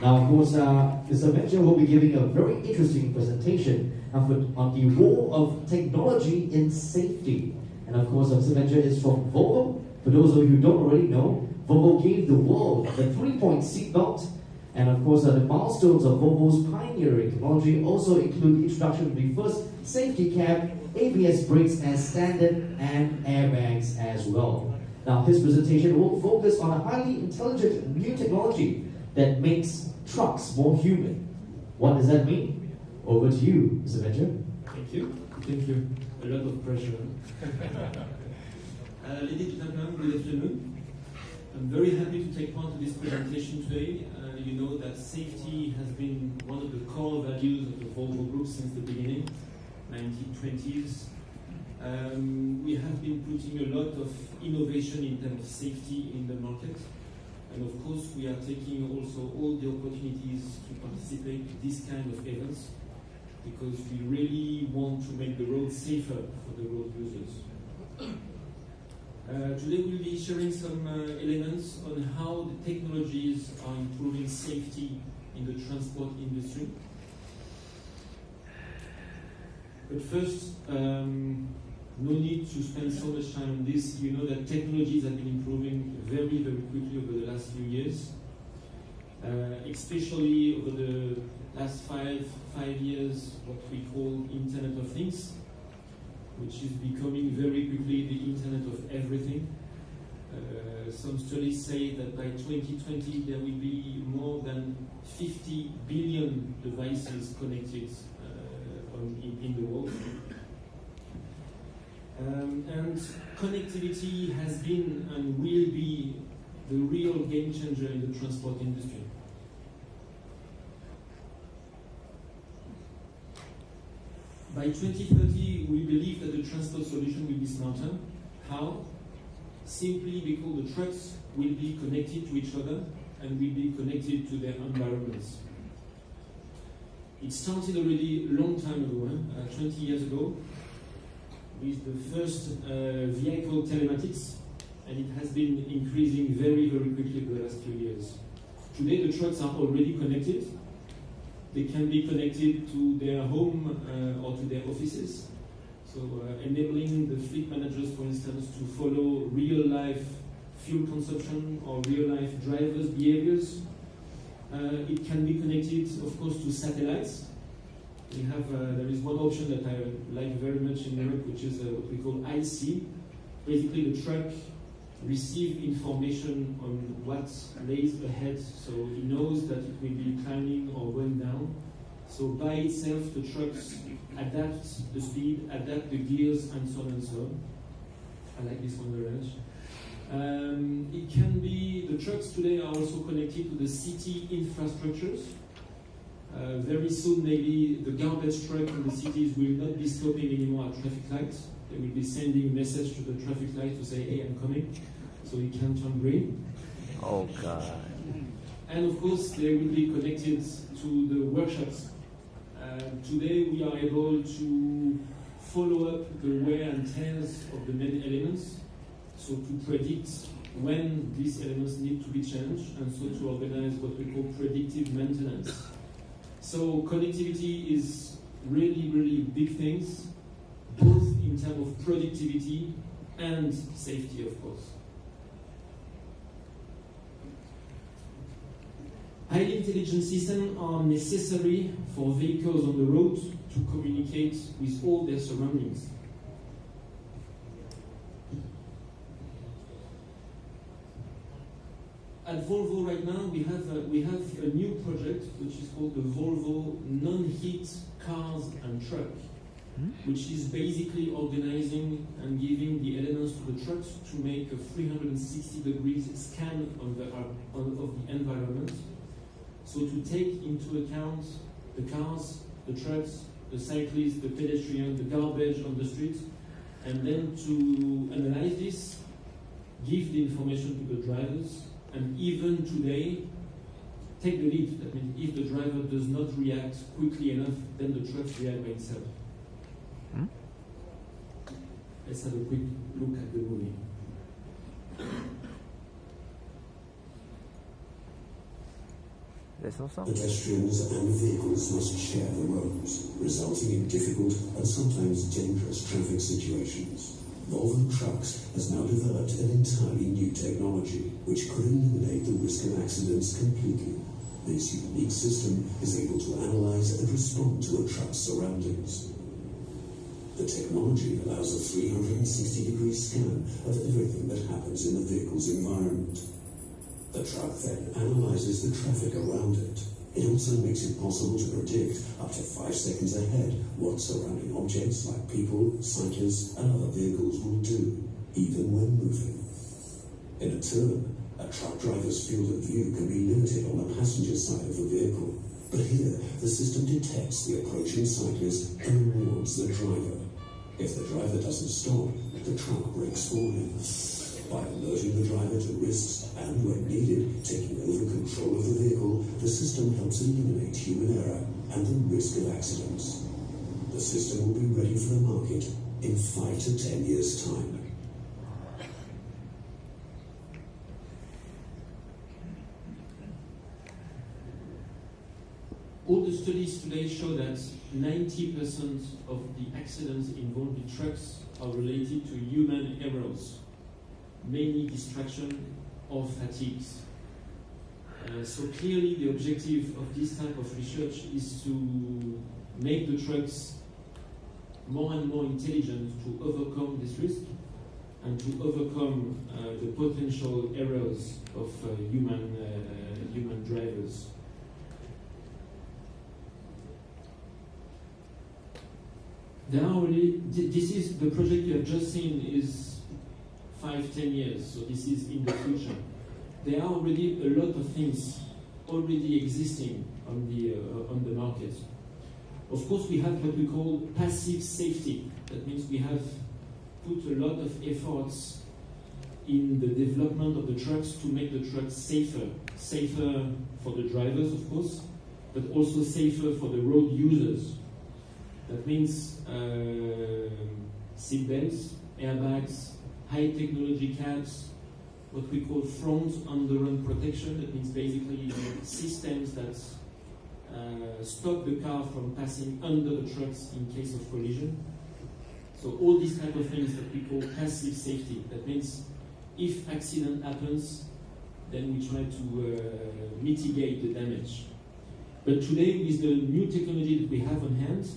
Now, of course, Mr. Metzger will be giving a very interesting presentation on the role of technology in safety. And of course, Mr. Metzger is from Volvo. For those of you who don't already know, Volvo gave the world the 3-point seatbelt. And of course, the milestones of Volvo's pioneering technology also include the introduction of the first safety cap, ABS brakes as standard, and airbags as well. Now, his presentation will focus on a highly intelligent new technology that makes trucks more human. What does that mean? Over to you, Mr. Metzger. Thank you. Thank you. A lot of pressure. Ladies and gentlemen, good afternoon. I'm very happy to take part in this presentation today. You know that safety has been one of the core values of the Volvo Group since the beginning, 1920s. We have been putting a lot of innovation in terms of safety in the market. And of course, we are taking also all the opportunities to participate in this kind of events because we really want to make the road safer for the road users. Today we'll be sharing some elements on how the technologies are improving safety in the transport industry. But first, no need to spend so much time on this. You know that technologies have been improving very, very quickly over the last few years, especially over the last five years, what we call Internet of Things, which is becoming very quickly the Internet of everything. Some studies say that by 2020 there will be more than 50 billion devices connected in the world. And connectivity has been and will be the real game changer in the transport industry. By 2030, we believe that the transport solution will be smarter. How? Simply because the trucks will be connected to each other and will be connected to their environments. It started already a long time ago, 20 years ago, with the first vehicle telematics, and it has been increasing very, very quickly over the last few years. Today, the trucks are already connected. They can be connected to their home or to their offices. So enabling the fleet managers, for instance, to follow real-life fuel consumption or real-life drivers' behaviors. It can be connected, of course, to satellites. We have, there is one option that I like very much in Europe, which is what we call IC. Basically, the truck receives information on what lays ahead, so it knows that it will be climbing or going down. So by itself, the trucks adapt the speed, adapt the gears, and so on and so on. I like this one very much. It can be, the trucks today are also connected to the city infrastructures. Very soon, maybe the garbage truck in the cities will not be stopping anymore at traffic lights. They will be sending a message to the traffic light to say, hey, I'm coming, so it can turn green. Oh, God. And of course, they will be connected to the workshops. Today, we are able to follow up the wear and tears of the main elements, so to predict when these elements need to be changed, and so to organize what we call predictive maintenance. So connectivity is really, really big things, both in terms of productivity and safety, of course. Highly intelligent systems are necessary for vehicles on the road to communicate with all their surroundings. At Volvo right now, we have a new project which is called the Volvo Non-Hit Cars and Truck, which is basically organizing and giving the elements to the trucks to make a 360 degrees scan of the environment. So to take into account the cars, the trucks, the cyclists, the pedestrians, the garbage on the streets, and then to analyze this, give the information to the drivers, and even today, take the lead. That means if the driver does not react quickly enough, then the trucks react by itself. Let's have a quick look at the movie. laisse ensemble. Pedestrians and vehicles must share the roads, resulting in difficult and sometimes dangerous traffic situations. Volvo Trucks has now developed an entirely new technology which could eliminate the risk of accidents completely. This unique system is able to analyze and respond to a truck's surroundings. The technology allows a 360-degree scan of everything that happens in the vehicle's environment. The truck then analyzes the traffic around it. It also makes it possible to predict up to 5 seconds ahead what surrounding objects like people, cyclists and other vehicles will do, even when moving. In a turn, a truck driver's field of view can be limited on the passenger side of the vehicle. But here, the system detects the approaching cyclist and warns the driver. If the driver doesn't stop, the truck brakes for him. By alerting the driver to risks and, when needed, taking over control of the vehicle, the system helps eliminate human error and the risk of accidents. The system will be ready for the market in 5 to 10 years' time. All the studies today show that 90% of the accidents involved in trucks are related to human errors, mainly distraction or fatigues. So clearly the objective of this type of research is to make the trucks more and more intelligent to overcome this risk and to overcome the potential errors of human drivers. There are already, this is the project you have just seen is 5-10 years, so this is in the future. There are already a lot of things already existing on the market. Of course, we have what we call passive safety. That means we have put a lot of efforts in the development of the trucks to make the trucks safer. Safer for the drivers, of course, but also safer for the road users. That means seat belts, airbags, high technology cabs, what we call front underrun protection. That means basically systems that stop the car from passing under the trucks in case of collision. So all these type of things that we call passive safety. That means if accident happens, then we try to mitigate the damage. But today, with the new technology that we have on hand,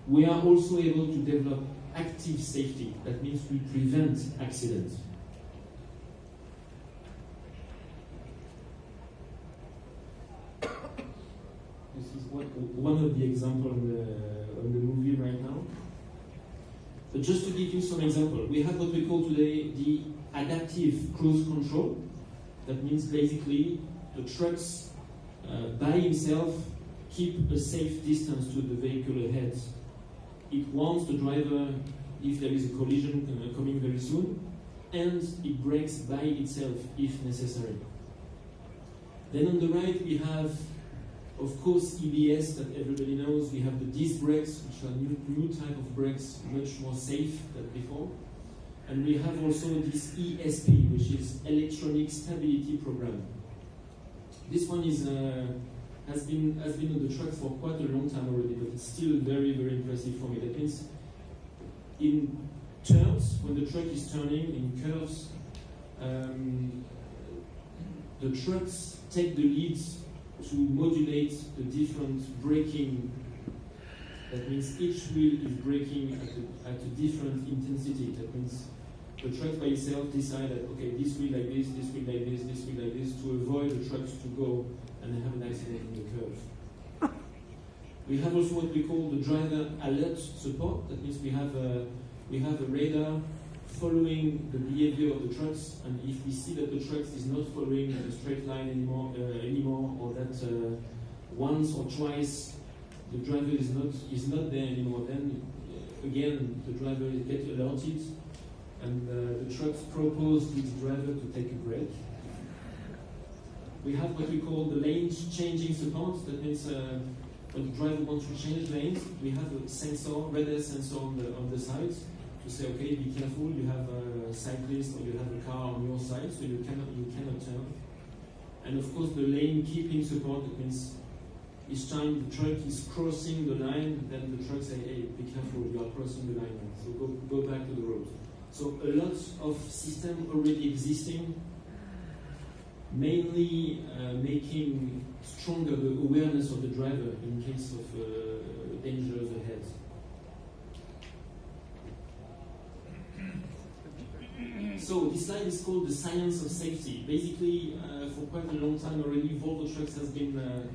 we are also able to develop active safety. That means we prevent accidents. This is one of the examples on the movie right now. But just to give you some example, we have what we call today the adaptive cruise control. That means basically the trucks by himself keep a safe distance to the vehicle ahead. It warns the driver if there is a collision coming very soon, and it brakes by itself if necessary. Then on the right we have, of course, EBS that everybody knows. We have the disc brakes, which are new type of brakes, much more safe than before. And we have also this ESP, which is Electronic Stability Program. This one is has been on the truck for quite a long time already, but it's still very, very impressive for me. That means in turns, when the truck is turning, in curves, the trucks take the lead to modulate the different braking. That means each wheel is braking at a different intensity. That means the truck by itself decides that, okay, this wheel like this, this wheel like this, this wheel like this, to avoid the trucks to go and have an accident in the curve. We have also what we call the driver alert support. That means we have a radar following the behavior of the trucks, and if we see that the truck is not following a straight line anymore, or that once or twice the driver is not there anymore, then again the driver gets alerted, and the trucks propose to the driver to take a break. We have what we call the lane changing support. That means when the driver wants to change lanes, we have a sensor, radar sensor on the side to say, okay, be careful, you have a cyclist or you have a car on your side, so you cannot turn. And of course, the lane keeping support, that means each time the truck is crossing the line, then the truck say, hey, be careful, you are crossing the line, so go back to the road. So a lot of system already existing, mainly making stronger the awareness of the driver in case of dangers ahead. So this slide is called the science of safety. Basically, for quite a long time already, Volvo Trucks has been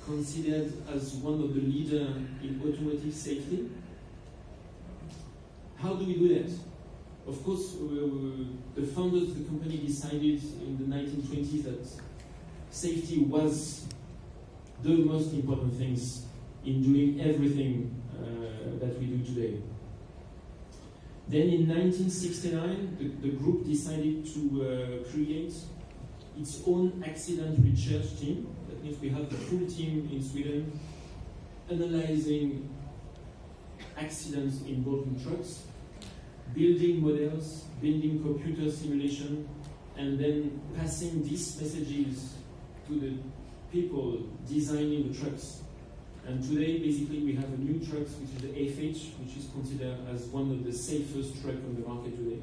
considered as one of the leaders in automotive safety. How do we do that? Of course, the founders of the company decided in the 1920s that safety was the most important things in doing everything that we do today. Then in 1969, the group decided to create its own accident research team. That means we have the full team in Sweden analyzing accidents involving trucks, building models, building computer simulation, and then passing these messages to the people designing the trucks. And today, basically, we have a new truck, which is the FH, which is considered as one of the safest trucks on the market today.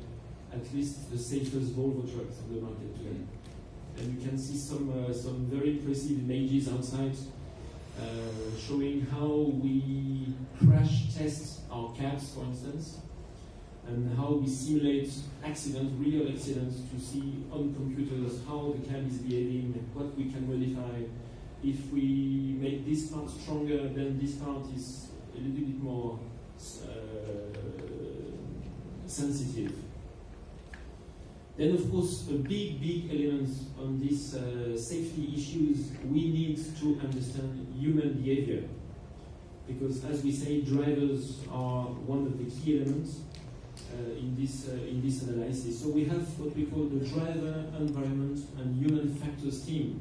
At least the safest Volvo trucks on the market today. And you can see some very impressive images outside showing how we crash test our cabs, for instance, and how we simulate accidents, real accidents, to see on computers how the cab is behaving, what we can modify. If we make this part stronger, then this part is a little bit more sensitive. Then, of course, a big element on these safety issues, we need to understand human behavior. Because, as we say, drivers are one of the key elements in this analysis. So we have what we call the driver, environment, and human factors team.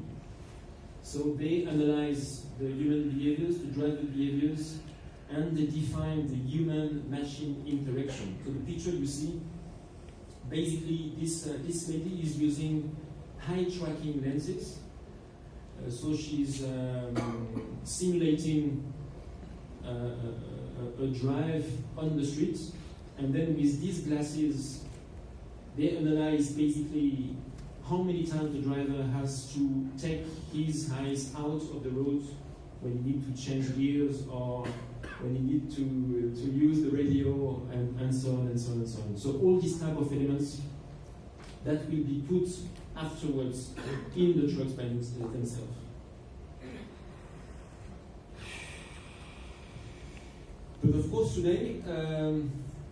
So they analyze the human behaviors, the driver behaviors, and they define the human-machine interaction. So the picture you see, basically this lady is using high tracking lenses. So she's simulating a drive on the street, and then with these glasses, they analyze basically how many times the driver has to take his eyes out of the road when he needs to change gears or when he needs to use the radio and so on and so on and so on. So all these type of elements that will be put afterwards in the trucks by themselves. But of course today,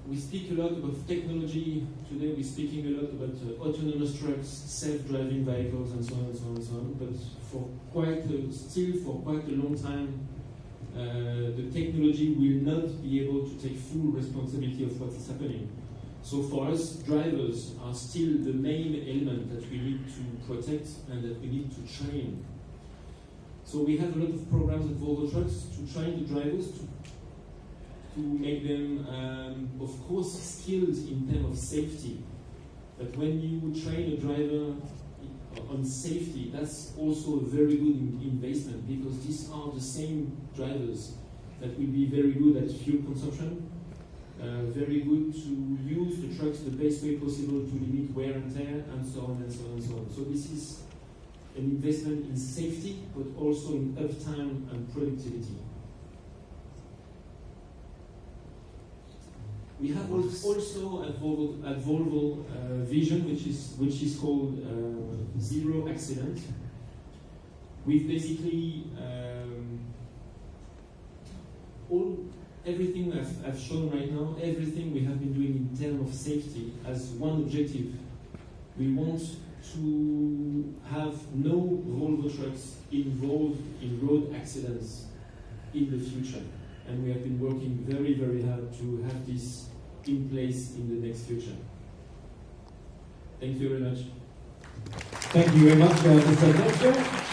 we speak a lot about technology. Today we're speaking a lot about autonomous trucks, self-driving vehicles, and so on and so on and so on. But for quite a long time, the technology will not be able to take full responsibility of what is happening. So for us, drivers are still the main element that we need to protect and that we need to train. So we have a lot of programs at Volvo Trucks to train the drivers to make them, of course, skilled in terms of safety. But when you train a driver on safety, that's also a very good investment, because these are the same drivers that will be very good at fuel consumption, very good to use the trucks the best way possible to limit wear and tear, and so on and so on and so on. So this is an investment in safety, but also in uptime and productivity. We have also at Volvo vision, which is called zero accident. We've basically everything I've shown right now, everything we have been doing in terms of safety as one objective. We want to have no Volvo trucks involved in road accidents in the future. And we have been working very, very hard to have this in place in the next future. Thank you very much. Thank you very much, Mr. Metzger.